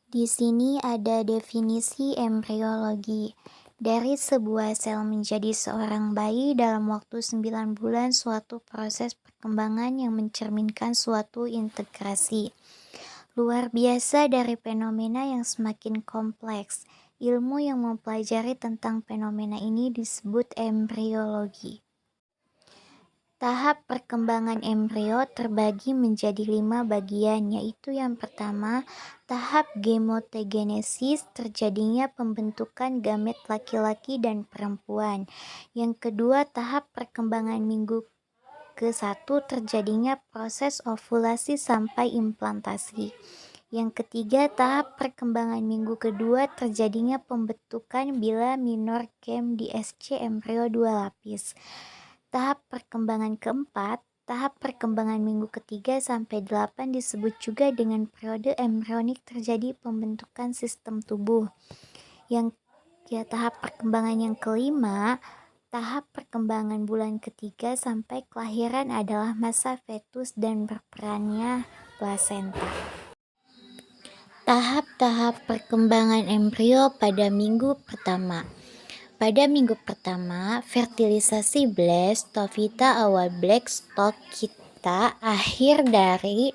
Di sini ada definisi embriologi. Dari sebuah sel menjadi seorang bayi dalam waktu 9 bulan suatu proses perkembangan yang mencerminkan suatu integrasi luar biasa dari fenomena yang semakin kompleks. Ilmu yang mempelajari tentang fenomena ini disebut embriologi. Tahap perkembangan embrio terbagi menjadi 5 bagian, yaitu yang pertama, tahap gametogenesis, terjadinya pembentukan gamet laki-laki dan perempuan. Yang kedua, tahap perkembangan minggu ke-1, terjadinya proses ovulasi sampai implantasi. Yang ketiga, tahap perkembangan minggu kedua, terjadinya pembentukan bila minor game di SC embrio 2 lapis. Tahap perkembangan keempat, tahap perkembangan minggu ketiga sampai 8 disebut juga dengan periode embrionik, terjadi pembentukan sistem tubuh. Yang tahap perkembangan yang kelima, tahap perkembangan bulan ketiga sampai kelahiran adalah masa fetus dan berperannya plasenta. Tahap-tahap perkembangan embrio pada minggu pertama. Pada minggu pertama, fertilisasi blastophyta awal blackstock kita akhir dari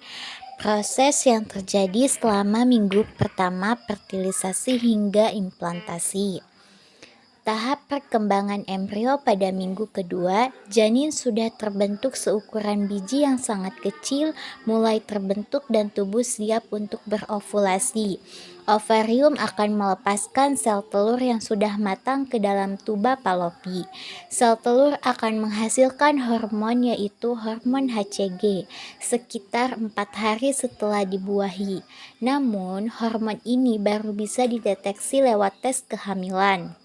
proses yang terjadi selama minggu pertama fertilisasi hingga implantasi. Tahap perkembangan embrio pada minggu kedua, janin sudah terbentuk seukuran biji yang sangat kecil, mulai terbentuk dan tubuh siap untuk berovulasi. Ovarium akan melepaskan sel telur yang sudah matang ke dalam tuba Fallopi. Sel telur akan menghasilkan hormon, yaitu hormon HCG, sekitar 4 hari setelah dibuahi. Namun, hormon ini baru bisa dideteksi lewat tes kehamilan.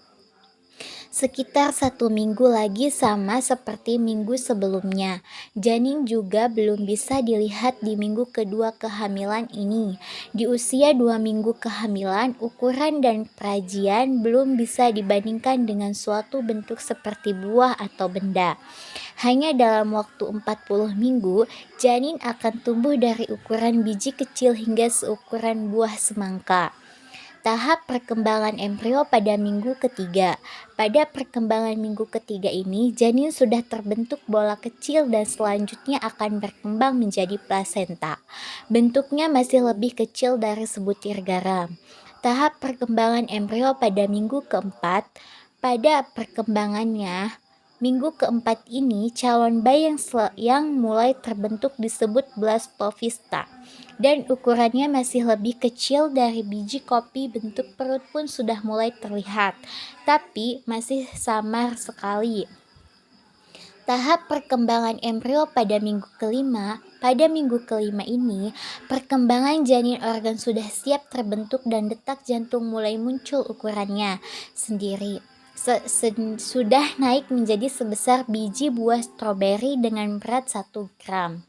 Sekitar 1 minggu lagi sama seperti minggu sebelumnya. Janin juga belum bisa dilihat di minggu kedua kehamilan ini. Di usia 2 minggu kehamilan, ukuran dan perajian belum bisa dibandingkan dengan suatu bentuk seperti buah atau benda. Hanya dalam waktu 40 minggu, janin akan tumbuh dari ukuran biji kecil hingga seukuran buah semangka. Tahap perkembangan embrio pada minggu ketiga. Pada perkembangan minggu ketiga ini, janin sudah terbentuk bola kecil dan selanjutnya akan berkembang menjadi plasenta. Bentuknya masih lebih kecil dari sebutir garam. Tahap perkembangan embrio pada minggu keempat. Pada perkembangannya, minggu keempat ini, calon bayi yang mulai terbentuk disebut blastophysta, dan ukurannya masih lebih kecil dari biji kopi. Bentuk perut pun sudah mulai terlihat, tapi masih samar sekali. Tahap perkembangan embrio pada minggu kelima. Pada minggu kelima ini, perkembangan janin organ sudah siap terbentuk dan detak jantung mulai muncul ukurannya sendiri. Sudah naik menjadi sebesar biji buah stroberi dengan berat 1 gram.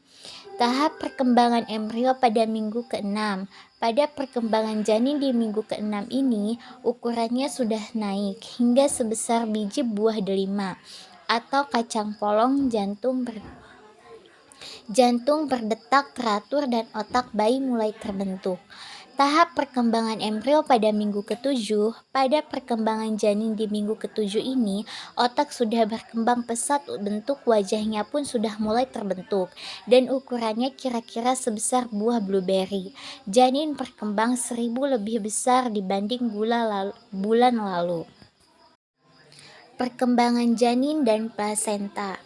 Tahap perkembangan embrio pada minggu ke-6. Pada perkembangan janin di minggu ke-6 ini, ukurannya sudah naik hingga sebesar biji buah delima atau kacang polong. Jantung berdetak teratur dan otak bayi mulai terbentuk. Tahap perkembangan embrio pada minggu ke-7. Pada perkembangan janin di minggu ke-7 ini, otak sudah berkembang pesat, bentuk wajahnya pun sudah mulai terbentuk, dan ukurannya kira-kira sebesar buah blueberry. Janin berkembang 1000 lebih besar dibanding bulan lalu. Perkembangan janin dan plasenta.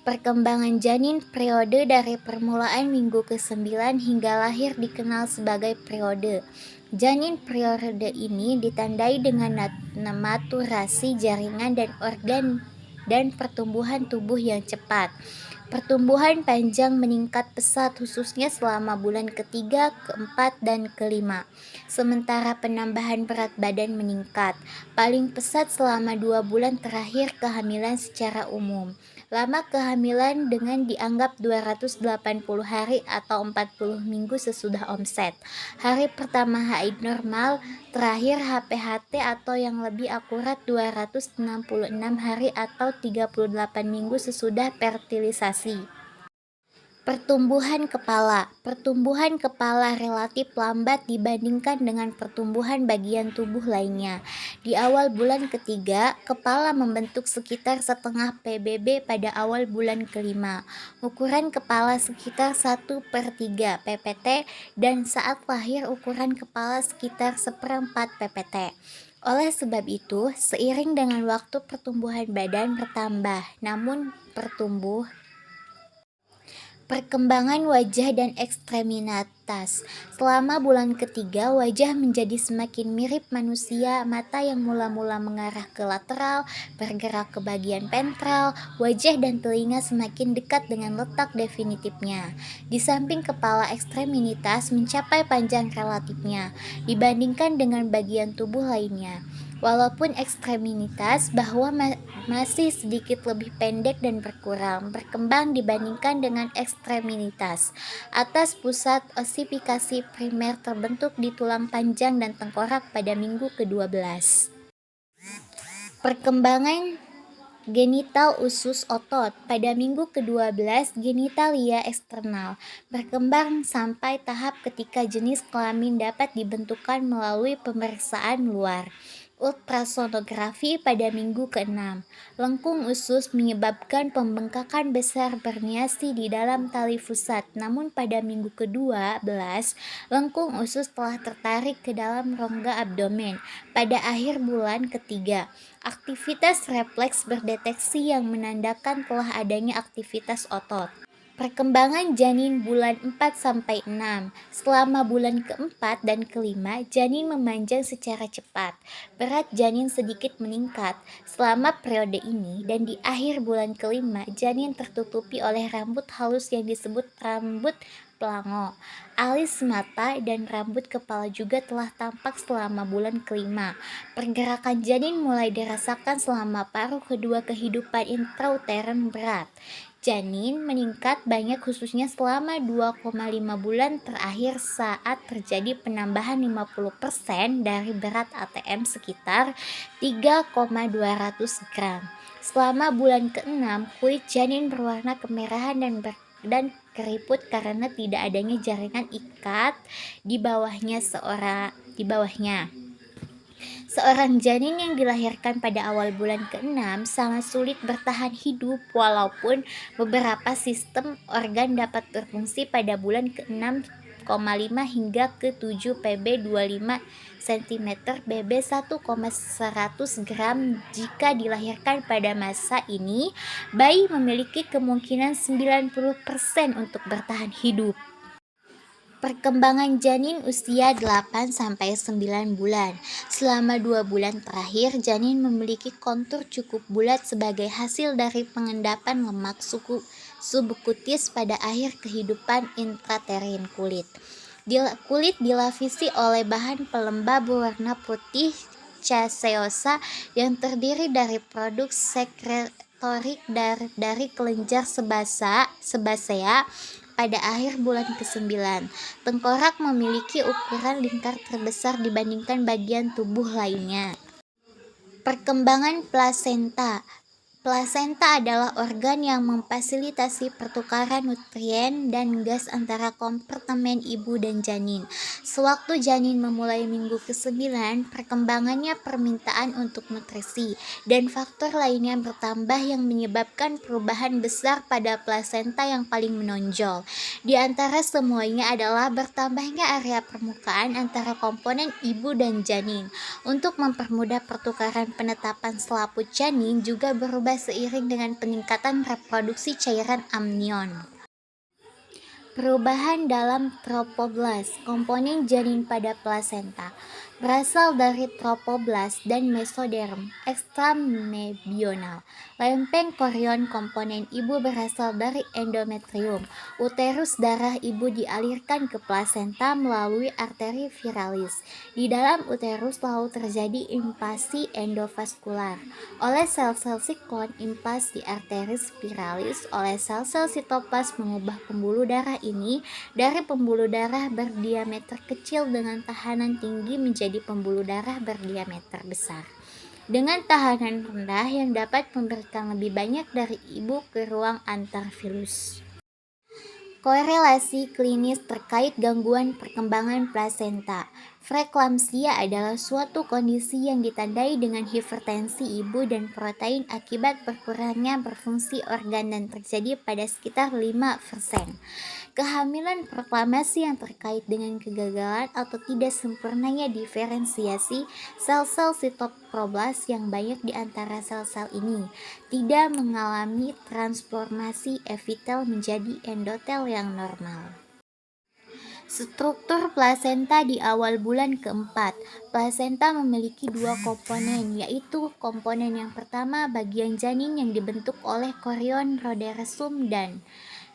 Perkembangan janin periode dari permulaan minggu ke-9 hingga lahir dikenal sebagai periode. Janin periode ini ditandai dengan maturasi jaringan dan organ dan pertumbuhan tubuh yang cepat. Pertumbuhan panjang meningkat pesat, khususnya selama bulan ketiga, keempat, dan kelima. Sementara penambahan berat badan meningkat paling pesat selama 2 bulan terakhir kehamilan secara umum. Lama kehamilan dengan dianggap 280 hari atau 40 minggu sesudah omset. Hari pertama haid normal, terakhir HPHT atau yang lebih akurat 266 hari atau 38 minggu sesudah fertilisasi. Pertumbuhan kepala. Pertumbuhan kepala relatif lambat dibandingkan dengan pertumbuhan bagian tubuh lainnya. Di awal bulan ketiga, kepala membentuk sekitar setengah PBB pada awal bulan kelima. Ukuran kepala sekitar 1/3 PPT dan saat lahir ukuran kepala sekitar 1/4 PPT. Oleh sebab itu, seiring dengan waktu pertumbuhan badan bertambah, namun Perkembangan wajah dan ekstremitas. Selama bulan ketiga, wajah menjadi semakin mirip manusia, mata yang mula-mula mengarah ke lateral, bergerak ke bagian ventral, wajah dan telinga semakin dekat dengan letak definitifnya. Di samping kepala ekstremitas mencapai panjang relatifnya, dibandingkan dengan bagian tubuh lainnya. Walaupun ekstremitas bahwa masih sedikit lebih pendek dan berkembang dibandingkan dengan ekstremitas. Atas pusat osifikasi primer terbentuk di tulang panjang dan tengkorak pada minggu ke-12. Perkembangan genital usus otot. Pada minggu ke-12, genitalia eksternal berkembang sampai tahap ketika jenis kelamin dapat dibentukkan melalui pemeriksaan luar. Ultrasonografi pada minggu ke-6. Lengkung usus menyebabkan pembengkakan besar berniasi di dalam tali pusat, namun pada minggu ke-12, lengkung usus telah tertarik ke dalam rongga abdomen. Pada akhir bulan ketiga, aktivitas refleks berdeteksi yang menandakan telah adanya aktivitas otot. Perkembangan janin bulan 4-6. Selama bulan keempat dan kelima, janin memanjang secara cepat. Berat janin sedikit meningkat. Selama periode ini dan di akhir bulan kelima, janin tertutupi oleh rambut halus yang disebut rambut pelango. Alis mata dan rambut kepala juga telah tampak selama bulan kelima. Pergerakan janin mulai dirasakan selama paruh kedua kehidupan intrauteran berat. Janin meningkat banyak khususnya selama 2,5 bulan terakhir saat terjadi penambahan 50% dari berat ATM sekitar 3,200 gram. Selama bulan ke-6, kulit janin berwarna kemerahan dan keriput karena tidak adanya jaringan ikat di bawahnya. Seorang janin yang dilahirkan pada awal bulan ke-6 sangat sulit bertahan hidup walaupun beberapa sistem organ dapat berfungsi pada bulan ke-6,5 hingga ke-7 PB 25 cm BB 1,100 gram. Jika dilahirkan pada masa ini, bayi memiliki kemungkinan 90% untuk bertahan hidup. Perkembangan janin usia 8-9 bulan. Selama 2 bulan terakhir, janin memiliki kontur cukup bulat sebagai hasil dari pengendapan lemak subkutis pada akhir kehidupan intraterin kulit. Kulit dilapisi oleh bahan pelembab berwarna putih caseosa yang terdiri dari produk sekretorik dari kelenjar sebasea. Pada akhir bulan ke-9, tengkorak memiliki ukuran lingkar terbesar dibandingkan bagian tubuh lainnya. Perkembangan plasenta. Plasenta adalah organ yang memfasilitasi pertukaran nutrien dan gas antara kompartemen ibu dan janin. Sewaktu janin memulai minggu ke-9, perkembangannya permintaan untuk nutrisi dan faktor lainnya bertambah yang menyebabkan perubahan besar pada plasenta yang paling menonjol. Di antara semuanya adalah bertambahnya area permukaan antara komponen ibu dan janin. Untuk mempermudah pertukaran penetapan selaput janin juga berubah seiring dengan peningkatan reproduksi cairan amnion. Perubahan dalam tropoblast. Komponen janin pada plasenta berasal dari tropoblast dan mesoderm ekstramebional. Lempeng korion komponen ibu berasal dari endometrium. Uterus darah ibu dialirkan ke plasenta melalui arteri viralis. Di dalam uterus lalu terjadi impasi endovaskular oleh sel-sel siklon, impas di arteri viralis oleh sel-sel sitoplas mengubah pembuluh darah ini dari pembuluh darah berdiameter kecil dengan tahanan tinggi menjadi pembuluh darah berdiameter besar dengan tahanan rendah yang dapat memberikan lebih banyak dari ibu ke ruang antarfilus. Korelasi klinis terkait gangguan perkembangan plasenta. Preeklamsia adalah suatu kondisi yang ditandai dengan hipertensi ibu dan protein akibat berkurangnya berfungsi organ dan terjadi pada sekitar 5%. Kehamilan proklamasi yang terkait dengan kegagalan atau tidak sempurnanya diferensiasi sel-sel sitoplazma yang banyak di antara sel-sel ini tidak mengalami transformasi epitel menjadi endotel yang normal. Struktur plasenta di awal bulan keempat. Plasenta memiliki dua komponen, yaitu komponen yang pertama bagian janin yang dibentuk oleh chorion rhoderosum dan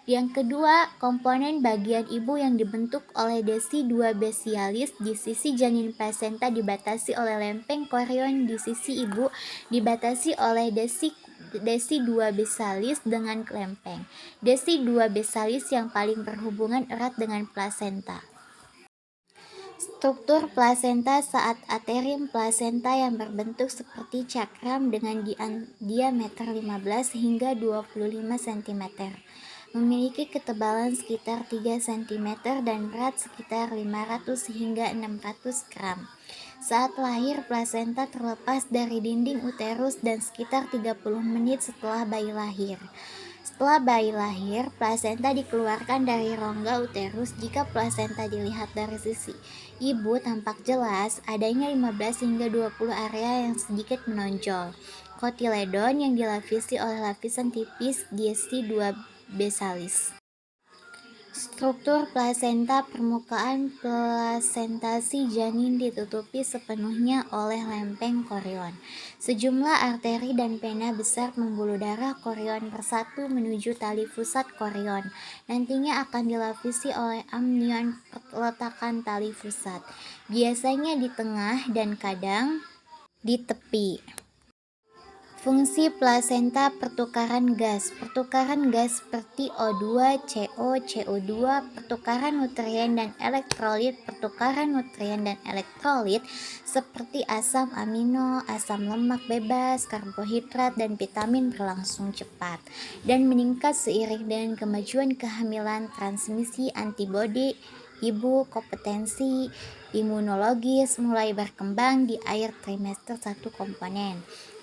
yang kedua, komponen bagian ibu yang dibentuk oleh desi 2 basialis di sisi janin plasenta dibatasi oleh lempeng chorion di sisi ibu dibatasi oleh desi 2 basalis dengan lempeng. Desi 2 basalis yang paling berhubungan erat dengan plasenta. Struktur plasenta saat aterim plasenta yang berbentuk seperti cakram dengan diameter 15 hingga 25 cm. Memiliki ketebalan sekitar 3 cm dan berat sekitar 500 hingga 600 gram. Saat lahir, plasenta terlepas dari dinding uterus dan sekitar 30 menit setelah bayi lahir. Setelah bayi lahir, plasenta dikeluarkan dari rongga uterus. Jika plasenta dilihat dari sisi ibu tampak jelas, adanya 15 hingga 20 area yang sedikit menonjol. Kotiledon yang dilapisi oleh lapisan tipis desi 2 basalis. Struktur plasenta. Permukaan plasentasi janin ditutupi sepenuhnya oleh lempeng chorion. Sejumlah arteri dan vena besar pembuluh darah chorion bersatu menuju tali pusat chorion. Nantinya akan dilapisi oleh amnion peletakan tali pusat, biasanya di tengah dan kadang di tepi. Fungsi plasenta. Pertukaran gas seperti O2, CO, CO2, pertukaran nutrien dan elektrolit. Pertukaran nutrien dan elektrolit seperti asam amino, asam lemak bebas, karbohidrat, dan vitamin berlangsung cepat dan meningkat seiring dengan kemajuan kehamilan. Transmisi antibodi ibu, kompetensi imunologis mulai berkembang di akhir trimester 1 komponen.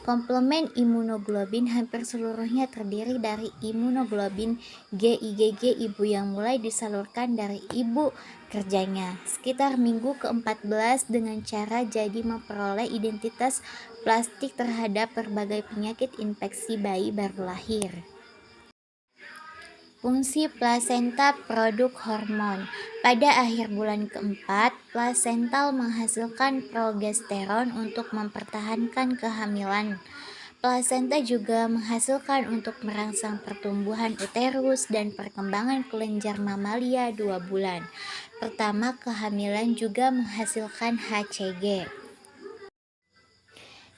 Komplemen imunoglobin hampir seluruhnya terdiri dari imunoglobin G IgG ibu yang mulai disalurkan dari ibu kerjanya sekitar minggu ke-14 dengan cara jadi memperoleh identitas plastik terhadap berbagai penyakit infeksi bayi baru lahir. Fungsi plasenta. Produk hormon. Pada akhir bulan keempat, plasental menghasilkan progesteron untuk mempertahankan kehamilan. Plasenta juga menghasilkan untuk merangsang pertumbuhan uterus dan perkembangan kelenjar mamalia 2 bulan. Pertama kehamilan juga menghasilkan HCG.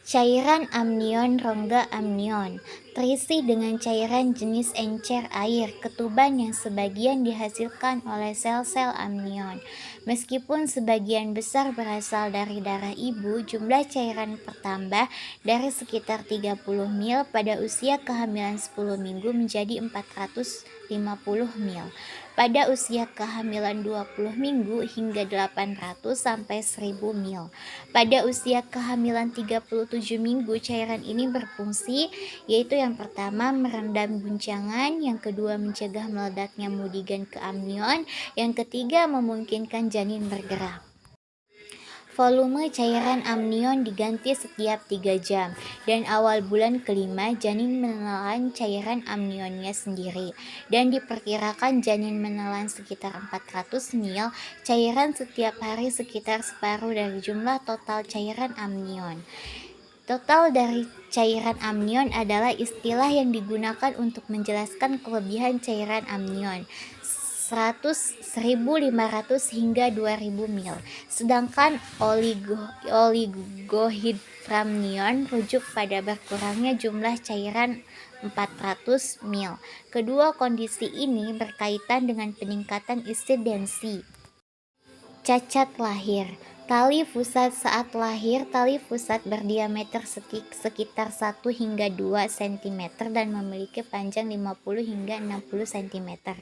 Cairan amnion. Rongga amnion terisi dengan cairan jenis encer air ketuban yang sebagian dihasilkan oleh sel-sel amnion. Meskipun sebagian besar berasal dari darah ibu, jumlah cairan bertambah dari sekitar 30 ml pada usia kehamilan 10 minggu menjadi 450 ml. Pada usia kehamilan 20 minggu hingga 800 sampai 1000 ml. Pada usia kehamilan 37 minggu cairan ini berfungsi, yaitu yang pertama merendam guncangan, yang kedua mencegah meledaknya mudigan ke amnion, yang ketiga memungkinkan janin bergerak. Volume cairan amnion diganti setiap 3 jam, dan awal bulan kelima janin menelan cairan amnionnya sendiri, dan diperkirakan janin menelan sekitar 400 ml cairan setiap hari, sekitar separuh dari jumlah total cairan amnion. Total dari cairan amnion adalah istilah yang digunakan untuk menjelaskan kelebihan cairan amnion. 1.500 hingga 2.000 ml. Sedangkan oligohidramnion rujuk pada berkurangnya jumlah cairan 400 ml. Kedua kondisi ini berkaitan dengan peningkatan insidensi cacat lahir. Tali pusat saat lahir, tali pusat berdiameter sekitar 1 hingga 2 cm dan memiliki panjang 50 hingga 60 cm.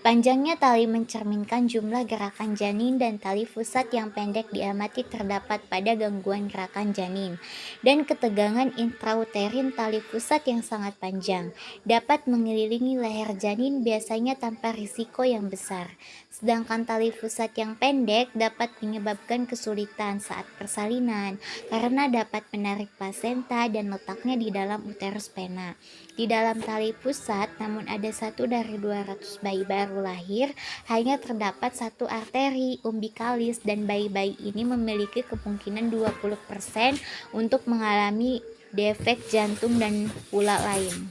Panjangnya tali mencerminkan jumlah gerakan janin dan tali pusat yang pendek diamati terdapat pada gangguan gerakan janin. Dan ketegangan intrauterin tali pusat yang sangat panjang dapat mengelilingi leher janin biasanya tanpa risiko yang besar. Sedangkan tali pusat yang pendek dapat menyebabkan kesulitan saat persalinan karena dapat menarik plasenta dan letaknya di dalam uterus pena. Di dalam tali pusat, namun ada 1 dari 200 bayi baru lahir, hanya terdapat 1 arteri umbikalis dan bayi-bayi ini memiliki kemungkinan 20% untuk mengalami defek jantung dan pula lain.